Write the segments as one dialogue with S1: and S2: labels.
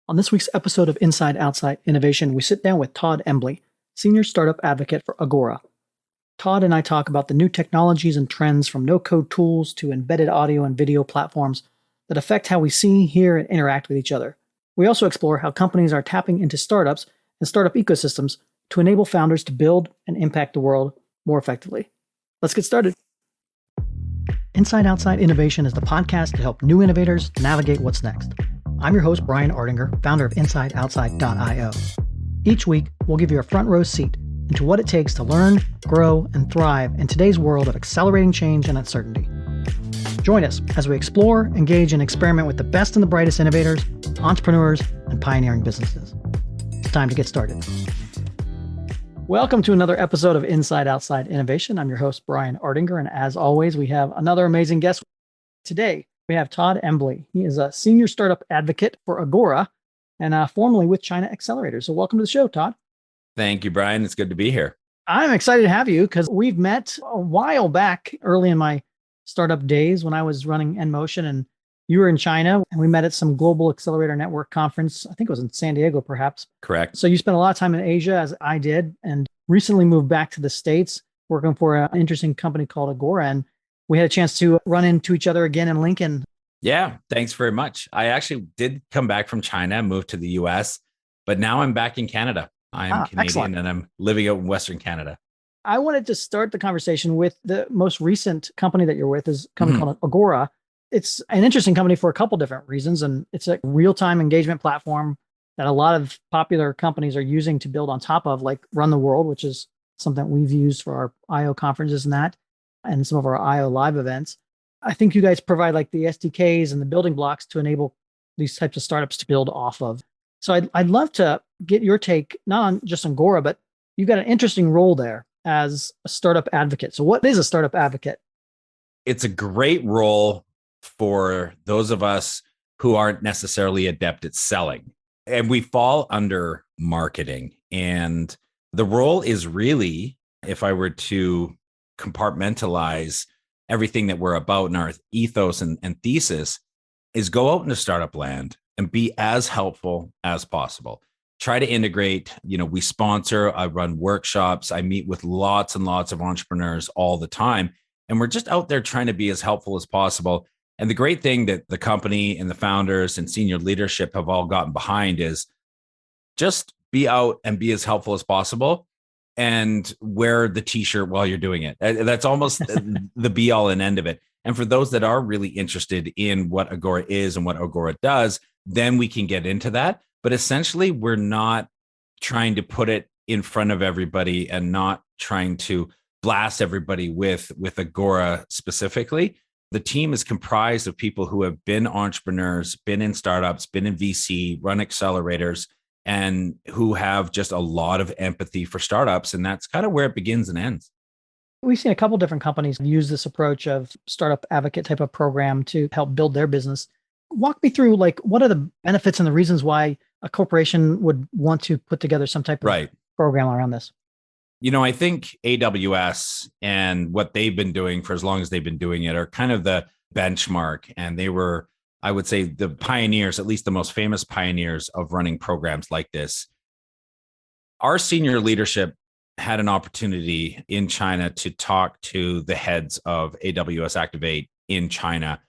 S1: On this week's episode of Inside Outside Innovation, we sit down with Todd Embley, Senior Startup Advocate for Agora. Todd and I talk about the new technologies and trends from no-code tools to embedded audio and video platforms that affect how we see, hear, and interact with each other. We also explore how companies are tapping into startups and startup ecosystems to enable founders to build and impact the world more effectively. Let's get started. Inside Outside Innovation is the podcast to help new innovators navigate what's next. I'm your host, Brian Ardinger, founder of InsideOutside.io. Each week, we'll give you a front row seat into what it takes to learn, grow, and thrive in today's world of accelerating change and uncertainty. Join us as we explore, engage, and experiment with the best and the brightest innovators, entrepreneurs, and pioneering businesses. It's time to get started. Welcome to another episode of Inside Outside Innovation. I'm your host, Brian Ardinger, and as always, we have another amazing guest. Today, we have Todd Embley. He is a senior startup advocate for Agora and formerly with China Accelerators. So welcome to the show, Todd.
S2: Thank you, Brian. It's good to be here.
S1: I'm excited to have you because we've met a while back early in my startup days when I was running nMotion and you were in China, and we met at some Global Accelerator Network conference. I think it was in San Diego, perhaps.
S2: Correct.
S1: So you spent a lot of time in Asia, as I did, and recently moved back to the States working for an interesting company called Agora. And we had a chance to run into each other again in Lincoln.
S2: Yeah, thanks very much. I actually did come back from China, moved to the US, but now I'm back in Canada. I'm Canadian
S1: excellent.
S2: And I'm living out in Western Canada.
S1: I wanted to start the conversation with the most recent company that you're with is a company called Agora. It's an interesting company for a couple different reasons. And it's a real-time engagement platform that a lot of popular companies are using to build on top of, like Run the World, which is something we've used for our IO conferences and some of our IO live events. I think you guys provide like the SDKs and the building blocks to enable these types of startups to build off of. So I'd love to get your take, not on just on Agora, but you've got an interesting role there as a startup advocate. So what is a startup advocate?
S2: It's a great role for those of us who aren't necessarily adept at selling. And we fall under marketing. And the role is really, if I were to compartmentalize everything that we're about in our ethos and thesis, is go out into startup land and be as helpful as possible. Try to integrate, we sponsor, I run workshops, I meet with lots and lots of entrepreneurs all the time. And we're just out there trying to be as helpful as possible. And the great thing that the company and the founders and senior leadership have all gotten behind is just be out and be as helpful as possible and wear the t-shirt while you're doing it. That's almost the be all and end of it. And for those that are really interested in what Agora is and what Agora does, then we can get into that. But essentially, we're not trying to put it in front of everybody and not trying to blast everybody with Agora specifically. The team is comprised of people who have been entrepreneurs, been in startups, been in VC, run accelerators, and who have just a lot of empathy for startups. And that's kind of where it begins and ends.
S1: We've seen a couple different companies use this approach of startup advocate type of program to help build their business. Walk me through, like, what are the benefits and the reasons why a corporation would want to put together some type of program around this?
S2: I think AWS and what they've been doing for as long as they've been doing it are kind of the benchmark. And they were, I would say, the pioneers, at least the most famous pioneers of running programs like this. Our senior leadership had an opportunity in China to talk to the heads of AWS Activate in China.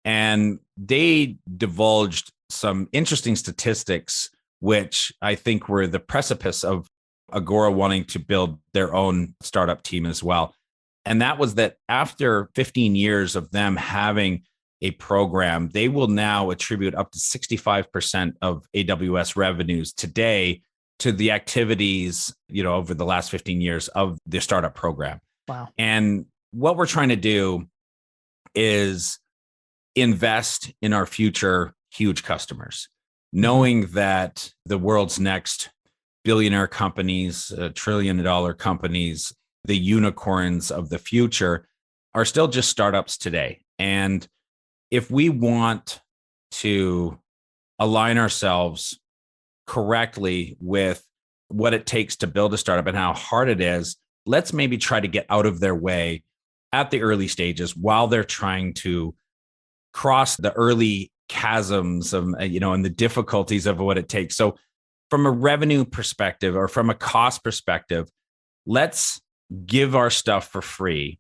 S2: And they divulged some interesting statistics, which I think were the precipice of Agora wanting to build their own startup team as well. And that was that after 15 years of them having a program, they will now attribute up to 65% of AWS revenues today to the activities, over the last 15 years of the startup program.
S1: Wow.
S2: And what we're trying to do is invest in our future huge customers, knowing that the world's next billionaire companies, trillion-dollar companies, the unicorns of the future are still just startups today. And if we want to align ourselves correctly with what it takes to build a startup and how hard it is, let's maybe try to get out of their way at the early stages while they're trying to cross the early chasms of, and the difficulties of what it takes. So from a revenue perspective or from a cost perspective, let's give our stuff for free,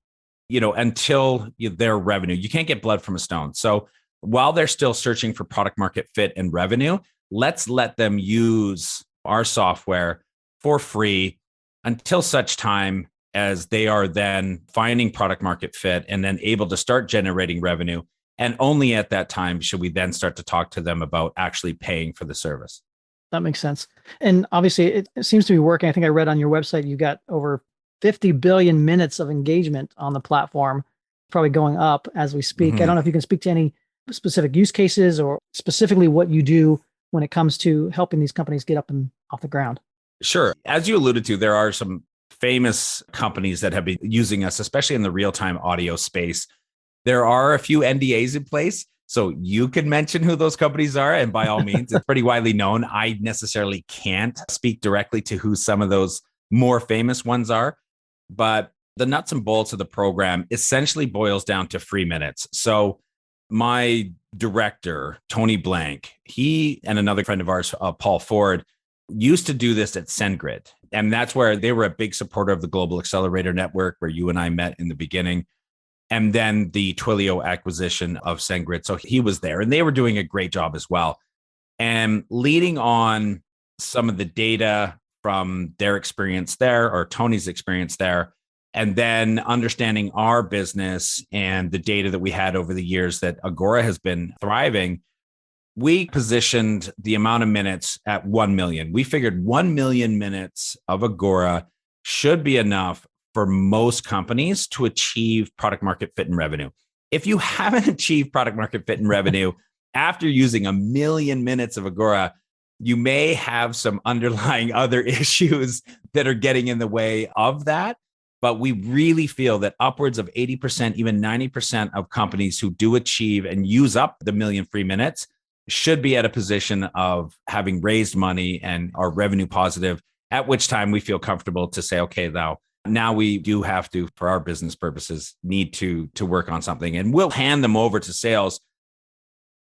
S2: until their revenue. You can't get blood from a stone. So while they're still searching for product market fit and revenue, let's let them use our software for free until such time as they are then finding product market fit and then able to start generating revenue. And only at that time should we then start to talk to them about actually paying for the service.
S1: That makes sense. And obviously it seems to be working. I think I read on your website, you got over 50 billion minutes of engagement on the platform, probably going up as we speak. I don't know if you can speak to any specific use cases or specifically what you do when it comes to helping these companies get up and off the ground.
S2: Sure. As you alluded to, there are some famous companies that have been using us, especially in the real-time audio space. There are a few NDAs in place, so you can mention who those companies are. And by all means, it's pretty widely known. I necessarily can't speak directly to who some of those more famous ones are. But the nuts and bolts of the program essentially boils down to free minutes. So my director, Tony Blank, he and another friend of ours, Paul Ford, used to do this at SendGrid. And that's where they were a big supporter of the Global Accelerator Network, where you and I met in the beginning. And then the Twilio acquisition of SendGrid. So he was there and they were doing a great job as well. And leading on some of the data from their experience there, or Tony's experience there, and then understanding our business and the data that we had over the years that Agora has been thriving, we positioned the amount of minutes at 1 million. We figured 1 million minutes of Agora should be enough for most companies to achieve product market fit and revenue. If you haven't achieved product market fit and revenue after using 1 million minutes of Agora, you may have some underlying other issues that are getting in the way of that. But we really feel that upwards of 80%, even 90% of companies who do achieve and use up the 1 million free minutes should be at a position of having raised money and are revenue positive, at which time we feel comfortable to say, okay, now we do have to, for our business purposes, need to work on something. And we'll hand them over to sales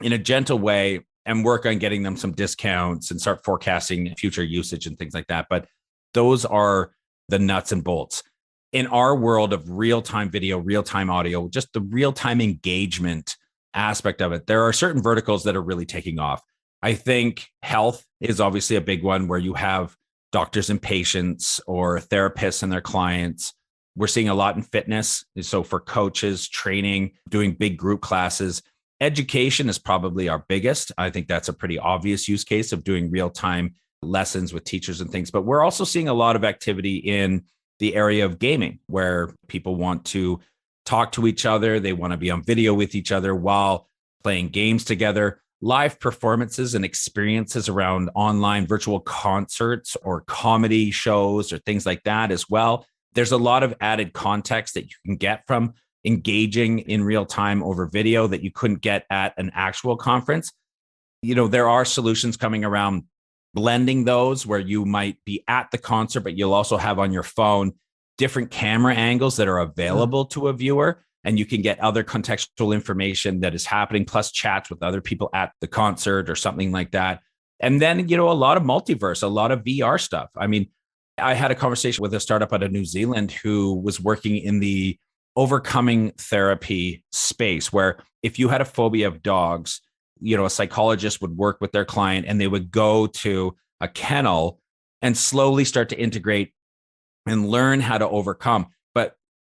S2: in a gentle way and work on getting them some discounts and start forecasting future usage and things like that. But those are the nuts and bolts. In our world of real-time video, real-time audio, just the real-time engagement aspect of it, there are certain verticals that are really taking off. I think health is obviously a big one where you have doctors and patients or therapists and their clients. We're seeing a lot in fitness. So for coaches, training, doing big group classes. Education is probably our biggest. I think that's a pretty obvious use case of doing real-time lessons with teachers and things. But we're also seeing a lot of activity in the area of gaming, where people want to talk to each other. They want to be on video with each other while playing games together. Live performances and experiences around online virtual concerts or comedy shows or things like that as well. There's a lot of added context that you can get from engaging in real time over video that you couldn't get at an actual conference. There are solutions coming around blending those where you might be at the concert, but you'll also have on your phone different camera angles that are available to a viewer. And you can get other contextual information that is happening, plus chats with other people at the concert or something like that. And then, a lot of multiverse, a lot of VR stuff. I mean, I had a conversation with a startup out of New Zealand who was working in the overcoming therapy space, where if you had a phobia of dogs, a psychologist would work with their client and they would go to a kennel and slowly start to integrate and learn how to overcome. But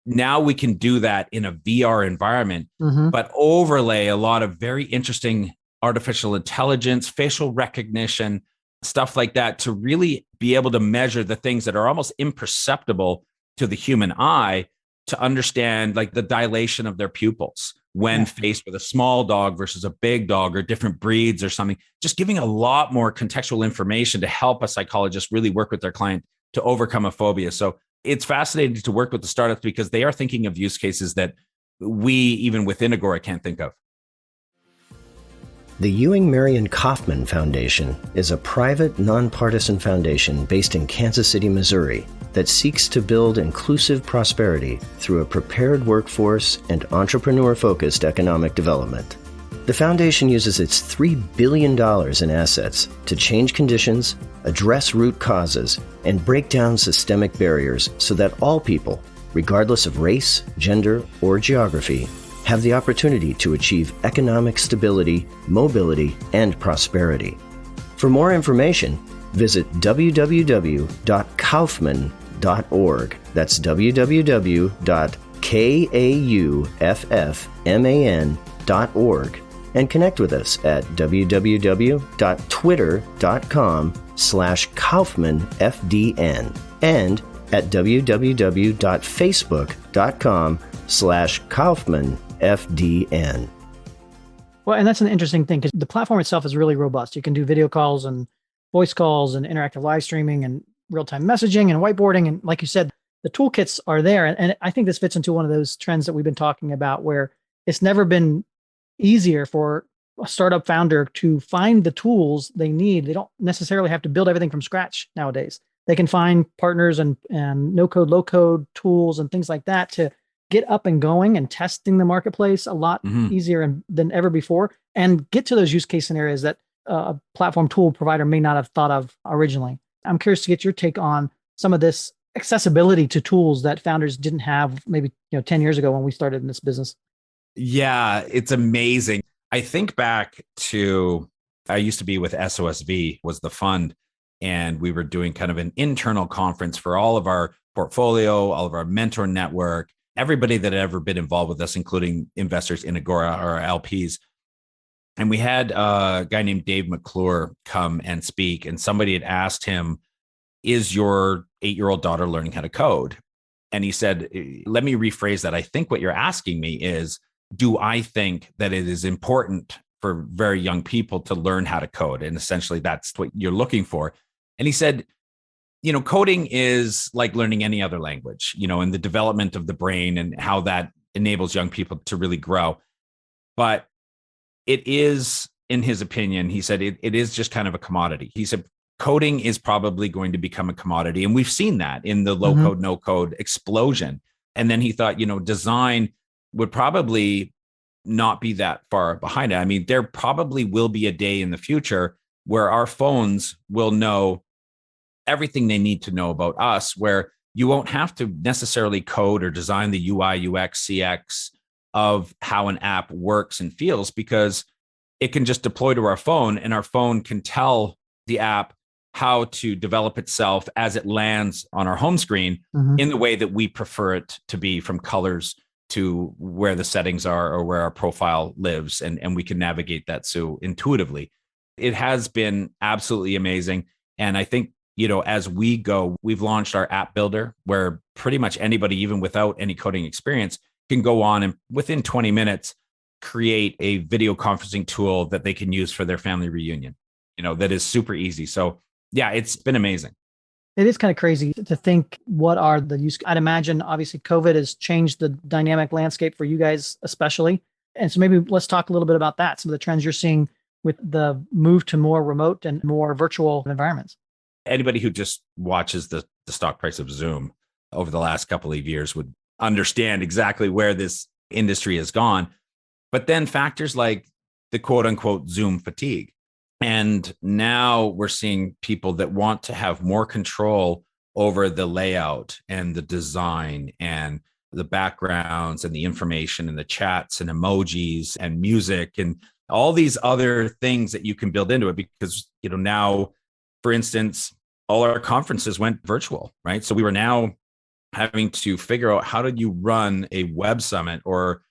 S2: now we can do that in a VR environment, but overlay a lot of very interesting artificial intelligence, facial recognition, stuff like that, to really be able to measure the things that are almost imperceptible to the human eye, to understand like the dilation of their pupils when faced with a small dog versus a big dog or different breeds or something, just giving a lot more contextual information to help a psychologist really work with their client to overcome a phobia. So it's fascinating to work with the startups because they are thinking of use cases that we, even within Agora, can't think of.
S3: The Ewing Marion Kauffman Foundation is a private, nonpartisan foundation based in Kansas City, Missouri, that seeks to build inclusive prosperity through a prepared workforce and entrepreneur-focused economic development. The foundation uses its $3 billion in assets to change conditions, address root causes, and break down systemic barriers so that all people, regardless of race, gender, or geography, have the opportunity to achieve economic stability, mobility, and prosperity. For more information, visit www.kauffman.org. That's www.kauffman.org. And connect with us at www.twitter.com/KaufmanFDN and at www.facebook.com/KaufmanFDN.
S1: Well, and that's an interesting thing because the platform itself is really robust. You can do video calls and voice calls and interactive live streaming and real-time messaging and whiteboarding. And like you said, the toolkits are there. And I think this fits into one of those trends that we've been talking about where it's never been easier for a startup founder to find the tools they need. They don't necessarily have to build everything from scratch nowadays. They can find partners and no code, low code tools and things like that to get up and going and testing the marketplace a lot easier than ever before and get to those use case scenarios that a platform tool provider may not have thought of originally. I'm curious to get your take on some of this accessibility to tools that founders didn't have maybe 10 years ago when we started in this business.
S2: Yeah, it's amazing. I think back to, I used to be with SOSV, was the fund, and we were doing kind of an internal conference for all of our portfolio, all of our mentor network, everybody that had ever been involved with us, including investors in Agora or LPs. And we had a guy named Dave McClure come and speak, and somebody had asked him, is your 8-year-old daughter learning how to code? And he said, let me rephrase that. I think what you're asking me is, do I think that it is important for very young people to learn how to code? And essentially that's what you're looking for. And he said, coding is like learning any other language, in the development of the brain and how that enables young people to really grow. But it is, in his opinion, he said, it is just kind of a commodity. He said, coding is probably going to become a commodity. And we've seen that in the low code, no code explosion. And then he thought, design would probably not be that far behind it. I mean, there probably will be a day in the future where our phones will know everything they need to know about us, where you won't have to necessarily code or design the UI, UX, CX of how an app works and feels, because it can just deploy to our phone and our phone can tell the app how to develop itself as it lands on our home screen in the way that we prefer it to be, from colors to where the settings are or where our profile lives. And we can navigate that so intuitively. It has been absolutely amazing. And I think, as we go, we've launched our app builder where pretty much anybody, even without any coding experience, can go on and within 20 minutes, create a video conferencing tool that they can use for their family reunion, that is super easy. So yeah, it's been amazing.
S1: It is kind of crazy to think what are the use. I'd imagine obviously COVID has changed the dynamic landscape for you guys, especially. And so maybe let's talk a little bit about that. Some of the trends you're seeing with the move to more remote and more virtual environments.
S2: Anybody who just watches the stock price of Zoom over the last couple of years would understand exactly where this industry has gone. But then factors like the quote unquote Zoom fatigue. And now we're seeing people that want to have more control over the layout and the design and the backgrounds and the information and the chats and emojis and music and all these other things that you can build into it. Because, now, for instance, all our conferences went virtual, right? So we were now having to figure out, how did you run a web summit or,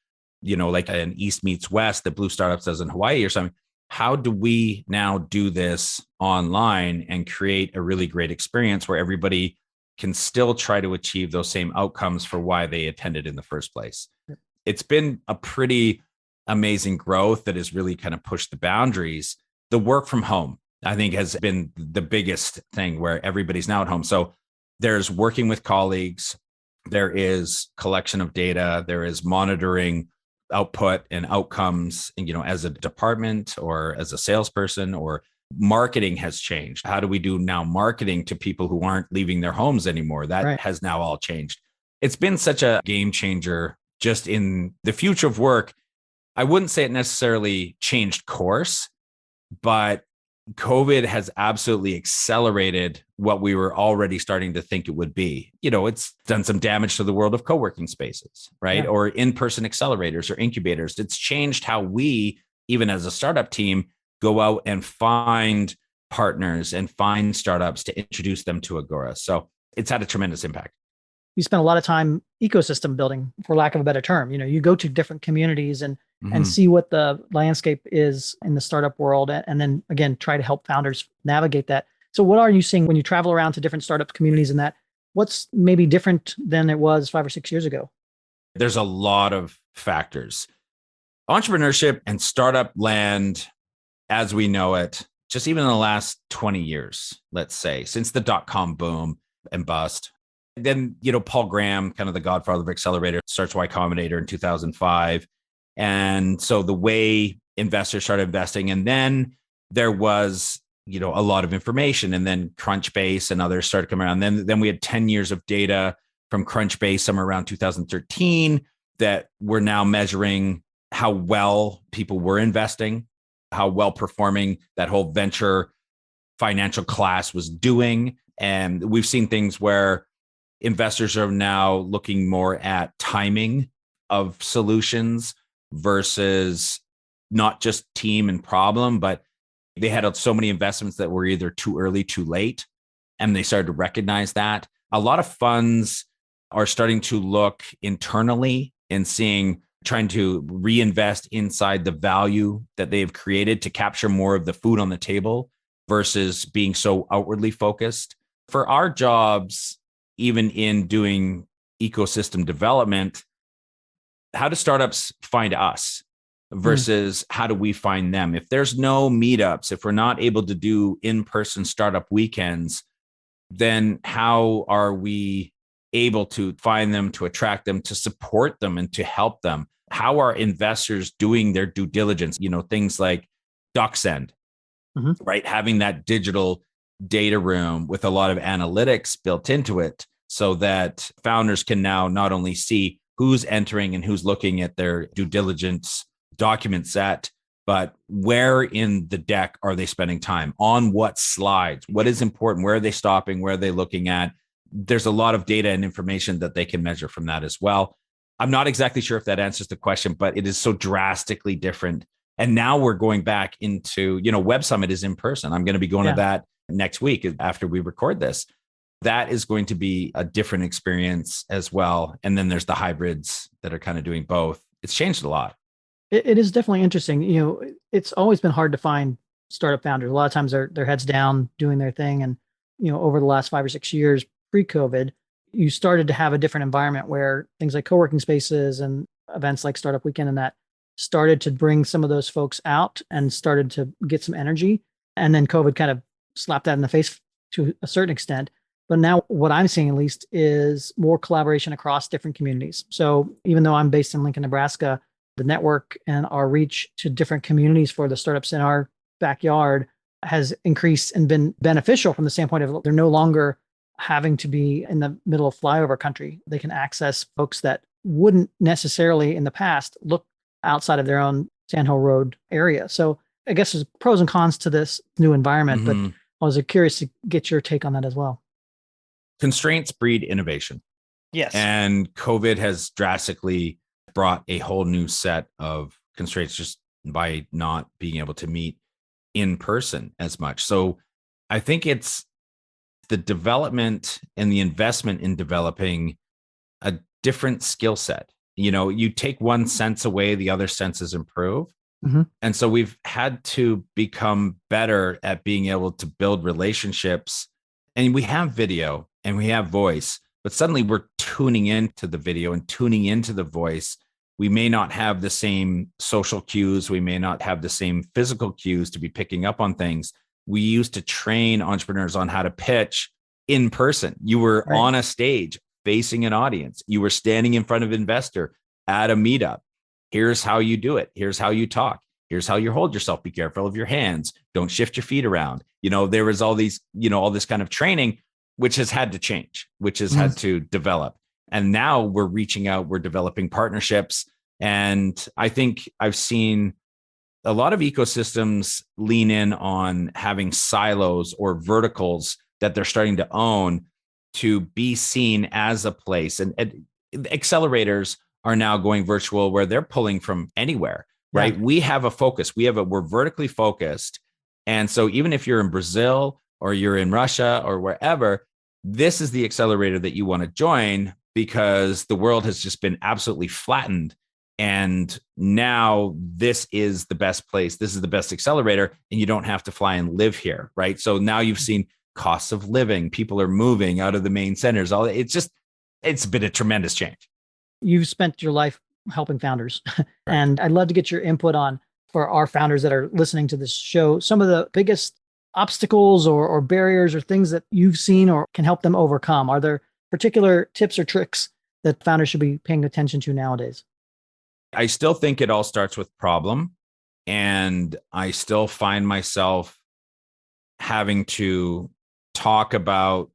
S2: like an East meets West that Blue Startups does in Hawaii or something? How do we now do this online and create a really great experience where everybody can still try to achieve those same outcomes for why they attended in the first place? It's been a pretty amazing growth that has really kind of pushed the boundaries. The work from home, I think, has been the biggest thing where everybody's now at home. So there's working with colleagues, there is collection of data, there is monitoring output and outcomes, as a department or as a salesperson, or marketing has changed. How do we do now marketing to people who aren't leaving their homes anymore? That has now all changed. It's been such a game changer just in the future of work. I wouldn't say it necessarily changed course, but COVID has absolutely accelerated what we were already starting to think it would be. It's done some damage to the world of co-working spaces, right?
S1: Yeah.
S2: Or in-person accelerators or incubators. It's changed how we, even as a startup team, go out and find partners and find startups to introduce them to Agora. So it's had a tremendous impact.
S1: You spend a lot of time ecosystem building, for lack of a better term. You go to different communities and see what the landscape is in the startup world, and then again try to help founders navigate that. So what are you seeing when you travel around to different startup communities, and that what's maybe different than it was 5 or 6 years ago?
S2: There's a lot of factors. Entrepreneurship and startup land as we know it, just even in the last 20 years, let's say, since the dot-com boom and bust. Then, Paul Graham, kind of the godfather of accelerator, starts Y Combinator in 2005. And so the way investors started investing, and then there was, a lot of information, and then Crunchbase and others started coming around. Then we had 10 years of data from Crunchbase somewhere around 2013 that we're now measuring how well people were investing, how well performing that whole venture financial class was doing. And we've seen things where investors are now looking more at timing of solutions versus not just team and problem, but they had so many investments that were either too early, too late, and they started to recognize that. A lot of funds are starting to look internally and trying to reinvest inside the value that they've created to capture more of the food on the table versus being so outwardly focused. For our jobs, even in doing ecosystem development, how do startups find us versus how do we find them? If there's no meetups, if we're not able to do in-person startup weekends, then how are we able to find them, to attract them, to support them, and to help them? How are investors doing their due diligence? Things like DocSend, right? Having that digital data room with a lot of analytics built into it so that founders can now not only see who's entering and who's looking at their due diligence document set, but where in the deck are they spending time, on what slides, what is important, where are they stopping, where are they looking at? There's a lot of data and information that they can measure from that as well. I'm not exactly sure if that answers the question, but it is so drastically different. And now we're going back into, Web Summit is in person. I'm going to be going to that next week after we record this. That is going to be a different experience as well. And then there's the hybrids that are kind of doing both. It's changed a lot.
S1: It is definitely interesting. It's always been hard to find startup founders. A lot of times they're heads down doing their thing. And, over the last 5 or 6 years pre-COVID, you started to have a different environment where things like co-working spaces and events like Startup Weekend and that started to bring some of those folks out and started to get some energy. And then COVID kind of slapped that in the face to a certain extent. But now what I'm seeing at least is more collaboration across different communities. So even though I'm based in Lincoln, Nebraska, the network and our reach to different communities for the startups in our backyard has increased and been beneficial from the standpoint of they're no longer having to be in the middle of flyover country. They can access folks that wouldn't necessarily in the past look outside of their own Sand Hill Road area. So I guess there's pros and cons to this new environment, but I was curious to get your take on that as well.
S2: Constraints breed innovation.
S1: Yes.
S2: And COVID has drastically brought a whole new set of constraints just by not being able to meet in person as much. So I think it's the development and the investment in developing a different skill set. You take one sense away, the other senses improve. And so we've had to become better at being able to build relationships. And we have video and we have voice, but suddenly we're tuning into the video and tuning into the voice. We may not have the same social cues. We may not have the same physical cues to be picking up on things. We used to train entrepreneurs on how to pitch in person. You were on a stage facing an audience. You were standing in front of an investor at a meetup. Here's how you do it. Here's how you talk. Here's how you hold yourself. Be careful of your hands. Don't shift your feet around. There was all these, all this kind of training, which has had to change, which has had to develop. And now we're reaching out, we're developing partnerships And I think I've seen a lot of ecosystems lean in on having silos or verticals that they're starting to own to be seen as a place. And accelerators are now going virtual where they're pulling from anywhere, right?
S1: Yeah.
S2: We have a focus. We're vertically focused. And so even if you're in Brazil or you're in Russia or wherever, this is the accelerator that you want to join because the world has just been absolutely flattened. And now this is the best place. This is the best accelerator, and you don't have to fly and live here, right? So now you've seen costs of living. People are moving out of the main centers. It's been a tremendous change.
S1: You've spent your life helping founders, and I'd love to get your input on, for our founders that are listening to this show, some of the biggest obstacles or barriers or things that you've seen or can help them overcome. Are there particular tips or tricks that founders should be paying attention to nowadays?
S2: I still think it all starts with problem. And I still find myself having to talk about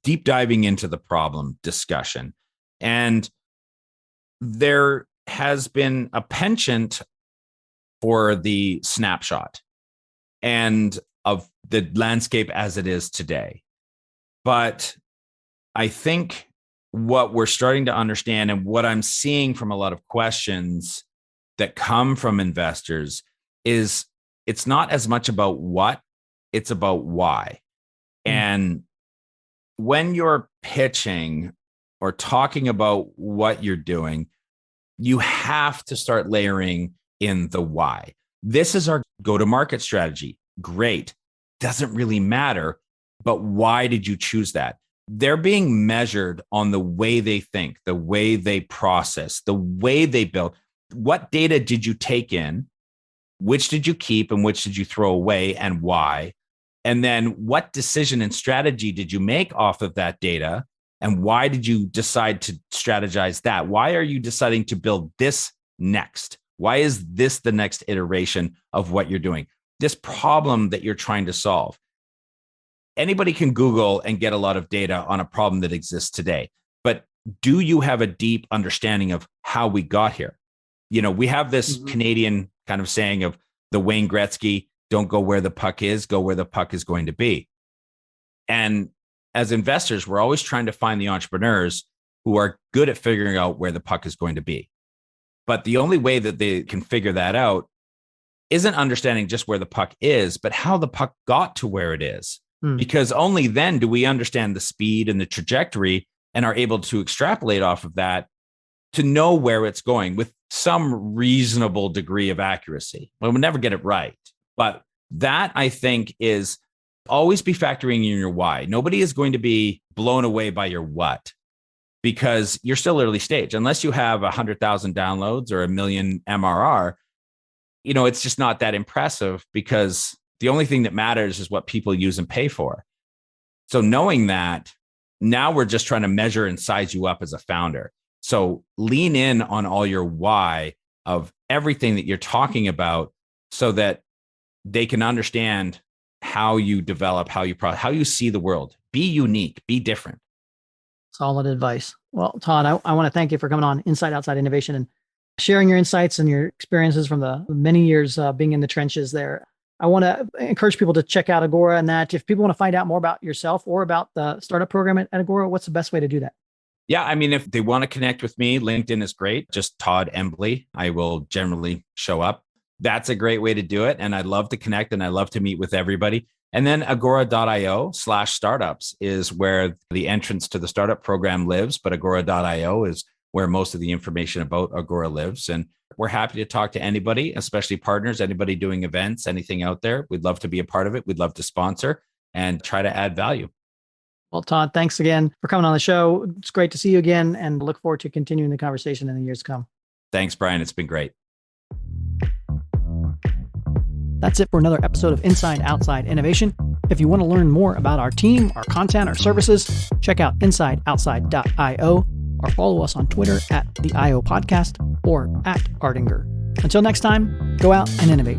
S2: deep diving into the problem discussion. And there has been a penchant for the snapshot and of the landscape as it is today. But I think what we're starting to understand and what I'm seeing from a lot of questions that come from investors is it's not as much about what, it's about why. And when you're pitching or talking about what you're doing, you have to start layering in the why. This is our go-to-market strategy. Great. Doesn't really matter, but why did you choose that? They're being measured on the way they think, the way they process, the way they build. What data did you take in? Which did you keep and which did you throw away and why? And then what decision and strategy did you make off of that data? And why did you decide to strategize that? Why are you deciding to build this next? Why is this the next iteration of what you're doing? This problem that you're trying to solve. Anybody can Google and get a lot of data on a problem that exists today. But do you have a deep understanding of how we got here? You know, we have this Canadian kind of saying of the Wayne Gretzky, don't go where the puck is, go where the puck is going to be. And as investors, we're always trying to find the entrepreneurs who are good at figuring out where the puck is going to be. But the only way that they can figure that out isn't understanding just where the puck is, but how the puck got to where it is. Because only then do we understand the speed and the trajectory and are able to extrapolate off of that to know where it's going with some reasonable degree of accuracy. We'll never get it right. But that, I think, is always be factoring in your why. Nobody is going to be blown away by your what, because you're still early stage. Unless you have 100,000 downloads or 1 million MRR, you know, it's just not that impressive, because the only thing that matters is what people use and pay for. So knowing that, now we're just trying to measure and size you up as a founder. So lean in on all your why of everything that you're talking about so that they can understand how you develop, how you see the world. Be unique, be different.
S1: Solid advice. Well, Todd, I want to thank you for coming on Inside Outside Innovation and sharing your insights and your experiences from the many years being in the trenches there. I want to encourage people to check out Agora, and that if people want to find out more about yourself or about the startup program at Agora, what's the best way to do that?
S2: Yeah, I mean, if they want to connect with me, LinkedIn is great. Just Todd Embley. I will generally show up. That's a great way to do it. And I'd love to connect and I love to meet with everybody. And then agora.io/startups is where the entrance to the startup program lives. But agora.io is where most of the information about Agora lives. And we're happy to talk to anybody, especially partners, anybody doing events, anything out there. We'd love to be a part of it. We'd love to sponsor and try to add value.
S1: Well, Todd, thanks again for coming on the show. It's great to see you again and look forward to continuing the conversation in the years to come.
S2: Thanks, Brian. It's been great.
S1: That's it for another episode of Inside Outside Innovation. If you want to learn more about our team, our content, our services, check out insideoutside.io or follow us on Twitter at the IO Podcast or at Ardinger. Until next time, go out and innovate.